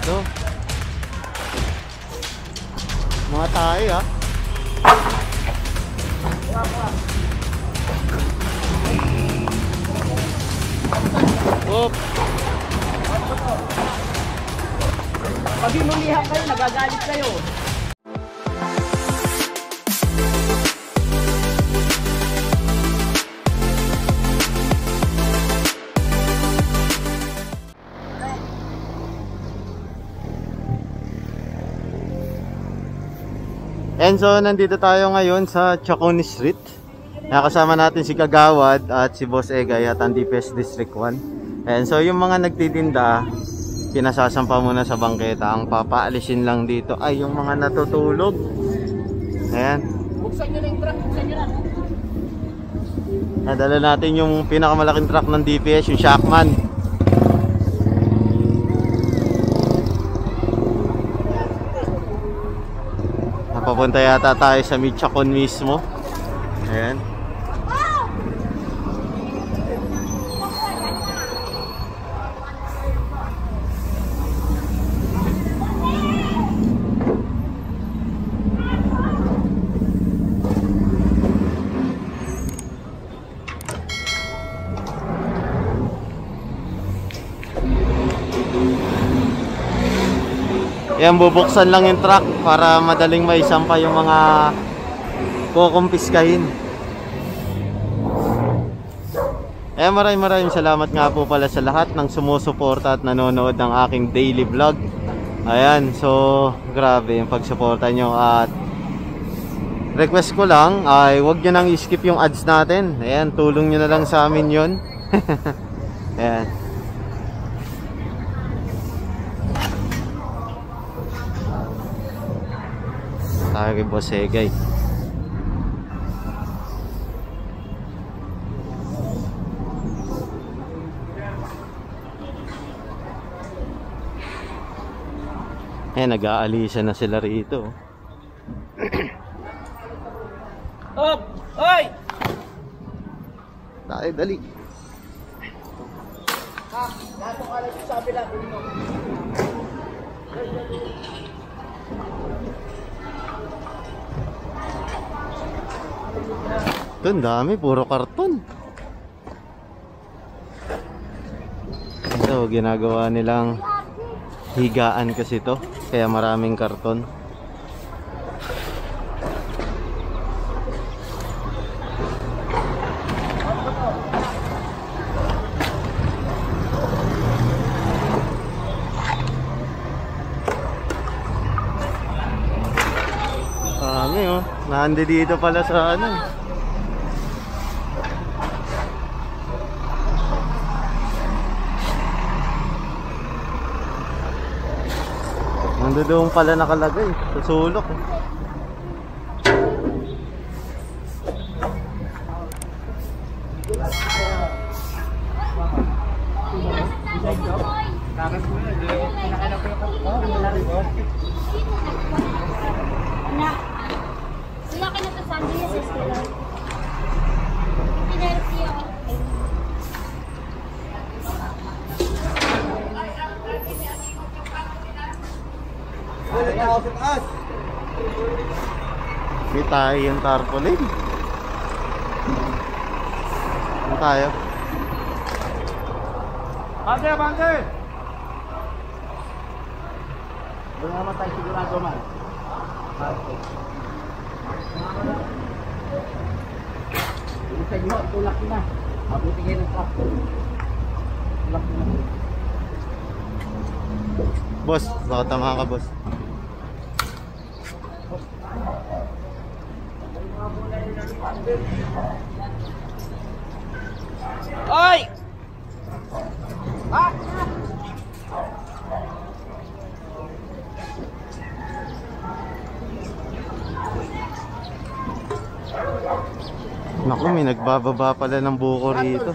dito. Mga tayo ha. Op. Pag inulihan kayo, nagagalit kayo. And so, nandito tayo ngayon sa Chacon Street. Nakasama natin si Kagawad at si Boss Egay at ang DPS District 1. And so, yung mga nagtitinda, pinasasampa muna sa bangketa. Ang papaalisin lang dito ay yung mga natutulog. Ayan. Buksan nyo na yung truck, buksan nyo na. Nadala natin yung pinakamalaking truck ng DPS, yung Shackman. Papunta yata tayo sa Chacon mismo. Ayan. Yan, bubuksan lang yung truck para madaling maisampa yung mga kukumpiskahin. Maraming salamat nga po pala sa lahat ng sumusuporta at nanonood ng aking daily vlog. Ayan, so grabe yung pagsuporta nyo. At request ko lang ay huwag nyo nang i-skip yung ads natin. Ayan, tulong nyo na lang sa amin yun. Ayan. Tayo kay Boss Egay. Nag-aalisa na sila rito. Op! Oy! Tayo, dali. Ha? Lahat ng alay sa kabila, mo. Ito, ang dami, puro karton. Ito, ginagawa nilang higaan kasi ito, kaya maraming karton. Dami oh, nandi dito pala sa ano. Nando doon pala nakalagay sa sulok. May tayo yung tarpaulin. Ano tayo? Bante, bante! Doon naman tayo sigurado man. Bante. Sa inyo, tulak na. Mabuti kayo ng truck. Tulak na. Boss, baka tama ka, boss. Oy! Ha? Naku, may nagbababa pala ng buko rito.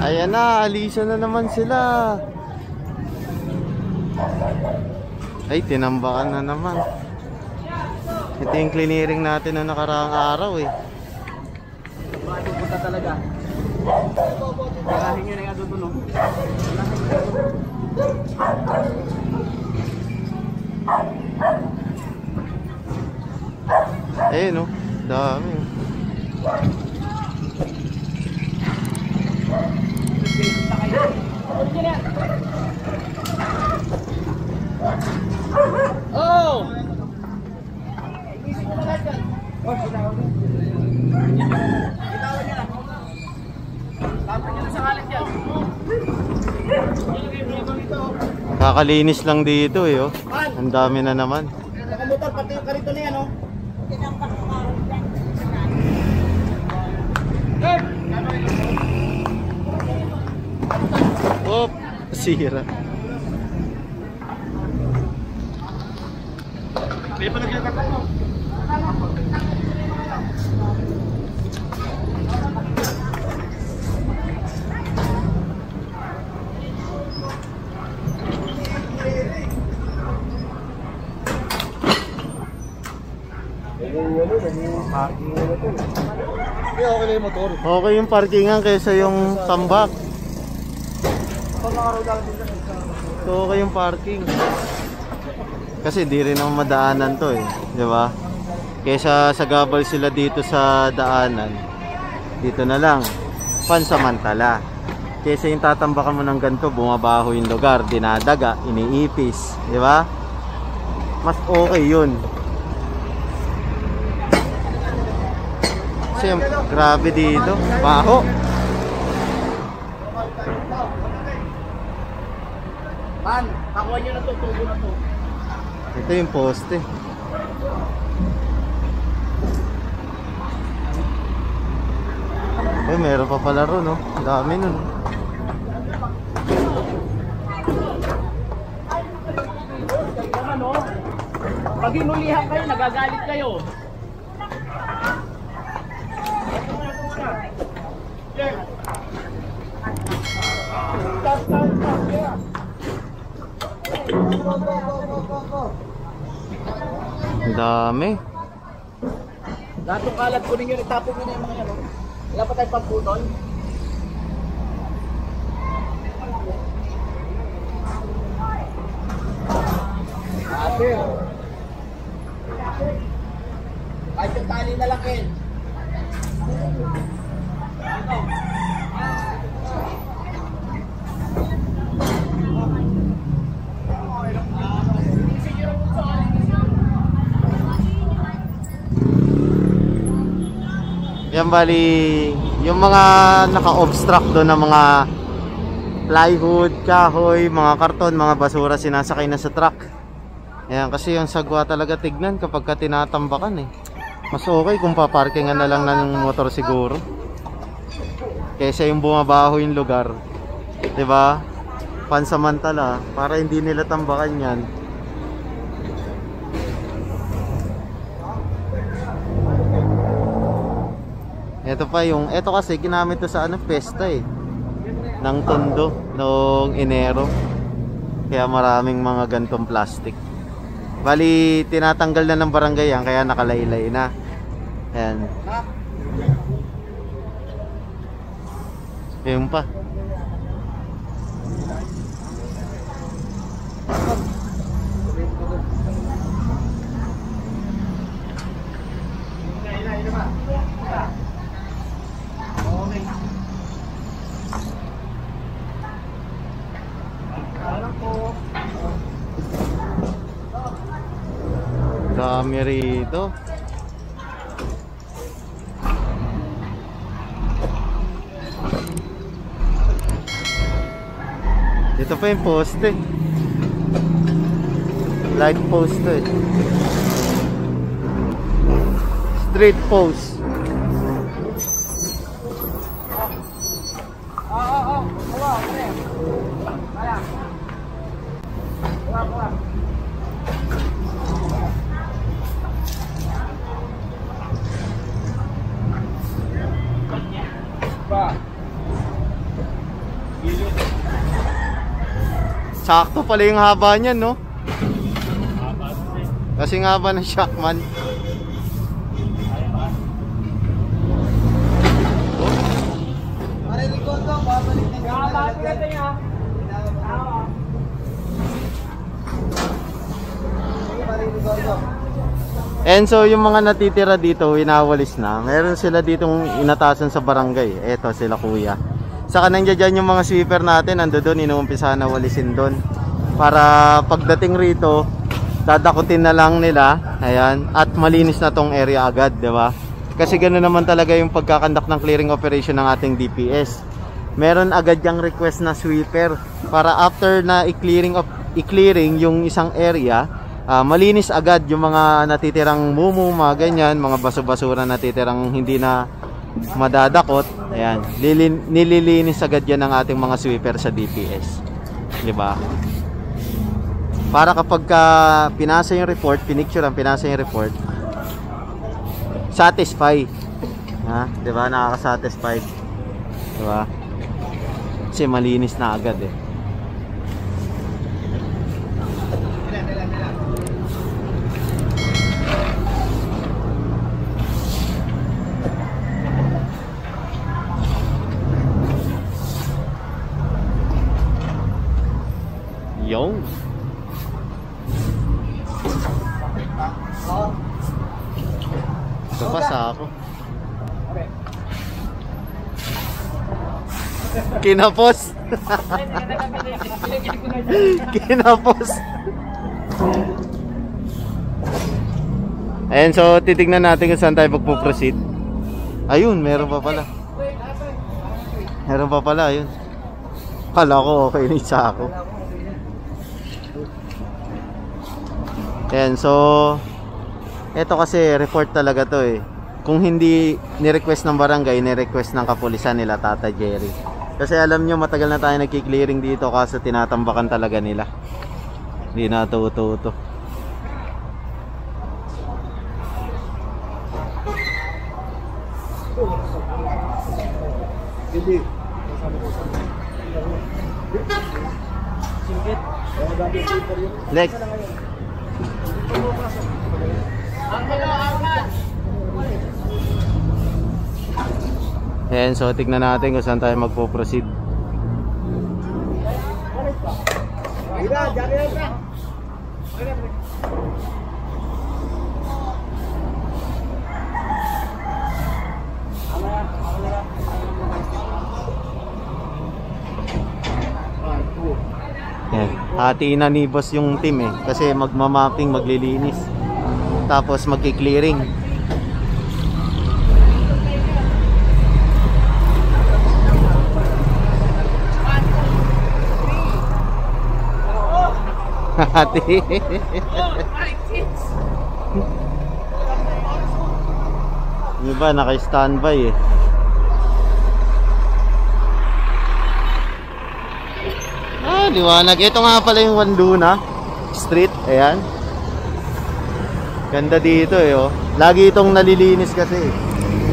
Ayan na, alisa na naman sila. Ay, tinambakan na naman. Ito yung clearing natin na nakaraang araw eh. Punta talaga. Karahin nyo na yung tutulong. Ayun no, dami. Oh! Kakalinis lang dito eh, oh. Ang dami na naman. Nakamotor, pati yung karito na yan, oh. Op, sira. May pa nagkakatak mo. Okay yung motor. Okay yung parkingan kaysa yung tambak. So okay yung parking. Kasi di rin naman madaanan to eh, di ba? Kaysa sagabal sila dito sa daanan, dito na lang, pansamantala. Kaysa yung tatambakan mo ng ganito, bumabaho yung lugar, dinadaga, iniipis, di ba? Mas okay yun. Kasi grabe dito, baho. Man, pakuha nyo na to, tubo na to. Ito yung poste. Eh, meron pa pala ron, no? Dami nun. Pag inulihan kayo, nagagalit kayo. Ang dami. Lahat ng kalat ko ninyo, itapon mo na yung mga yan. Wala pa tayong pagputol. Ate. Kahit yung tali na lang, Ken. Yan bali, yung mga naka-obstruct doon ng mga plywood, kahoy, mga karton, mga basura sinasakay na sa truck. Yan, kasi yung sagwa talaga tignan kapag ka tinatambakan eh. Mas okay kung paparkingan na lang ng motor siguro. Kaysa yung bumabaho yung lugar. 'Di ba? Pansamantala para hindi nila tambakan 'yan. Ito pa yung, ito kasi ginamit to sa ano, pesta eh. Ng Tondo noong Enero. Kaya maraming mga gantong plastic. Bali, tinatanggal na ng barangay yan, kaya nakalaylay na. Ayan. Ayun pa. Dami rito. Ito pa yung poste. Light post to eh. Street post. Sakto pala yung haba niyan, no? Kasi nga ba ng Shockman? And so yung mga natitira dito, inawalis na. Meron sila ditong inatasan sa barangay. Eto sila kuya. Saka nandiyan dyan yung mga sweeper natin. Ando doon, inuumpisa na walisin doon. Para pagdating rito, dadakutin na lang nila. Ayan. At malinis na tong area agad, di ba? Kasi ganoon naman talaga yung pagkakandak ng clearing operation ng ating DPS. Meron agad yung request na sweeper. Para after na i-clearing yung isang area, malinis agad yung mga natitirang mumu, mga ganyan, mga baso-basura natitirang hindi na madadakot. Ayan, nililinis agad yan ng ating mga sweeper sa DPS, di ba? Para kapag pinasa yung report, pinasa yung report, satisfy, ha? Di ba? Nakaka-satisfy, di ba? Kasi malinis na agad eh. Yo. Ito pa sa ako. Kinapos. Kinapos. Ayan, so titignan natin kung saan tayo magpo-proceed. Ayun, meron pa pala. Meron pa pala, ayun. Kala ko okay na isa ako. Ayan, so ito kasi report talaga to eh. Kung hindi ni-request ng barangay, ni-request ng kapulisan nila Tata Jerry. Kasi alam nyo, matagal na tayo nagki-clearing dito kasi tinatambakan talaga nila. Hindi na tuto-tuto. Lex. Ayan, so tignan natin kung saan tayo magpo-proceed. Ayan, hatiin na ni boss yung team eh. Kasi magmamapping, maglilinis. Tapos magki-clearing. Hati. Yung iba naka-standby eh. Liwanag. Ito nga pala yung Wanduna Street. Ayan. Ganda dito eh oh. Lagi itong nalilinis kasi.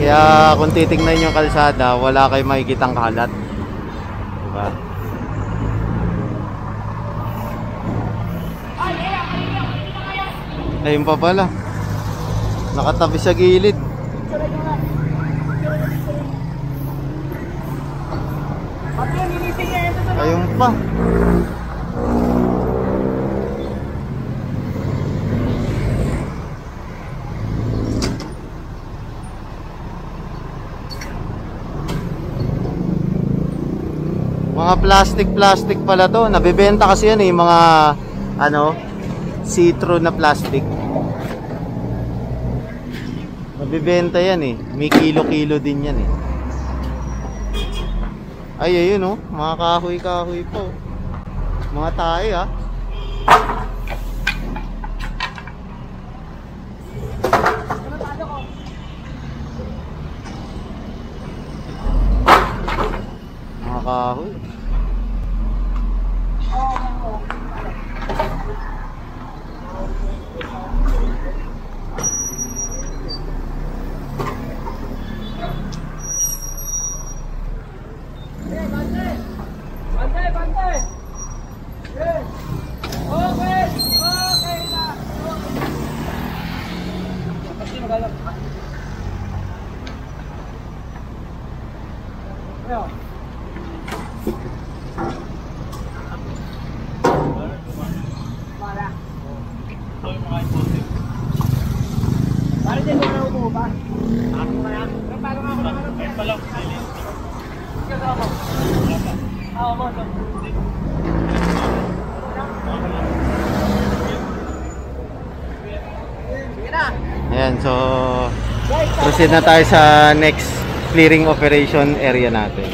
Kaya kung titignan yung kalsada, wala kayo makikitang kalat. Diba? Ayun pa pala. Nakatabi sa gilid. Ayun pa. Mga plastic pala to. Nabebenta kasi yan eh, mga ano, see-through na plastic. Nabebenta yan eh. May kilo-kilo din yan eh. Ay, ayun oh. Mga kahoy-kahoy po. Mga tae ah. Mga kahoy. Para din na umuho ba? Ako na yan. Paano nga ako naman? Ay pala. Oo mo. Sige na. Ayan, so proceed na tayo sa next clearing operation area natin.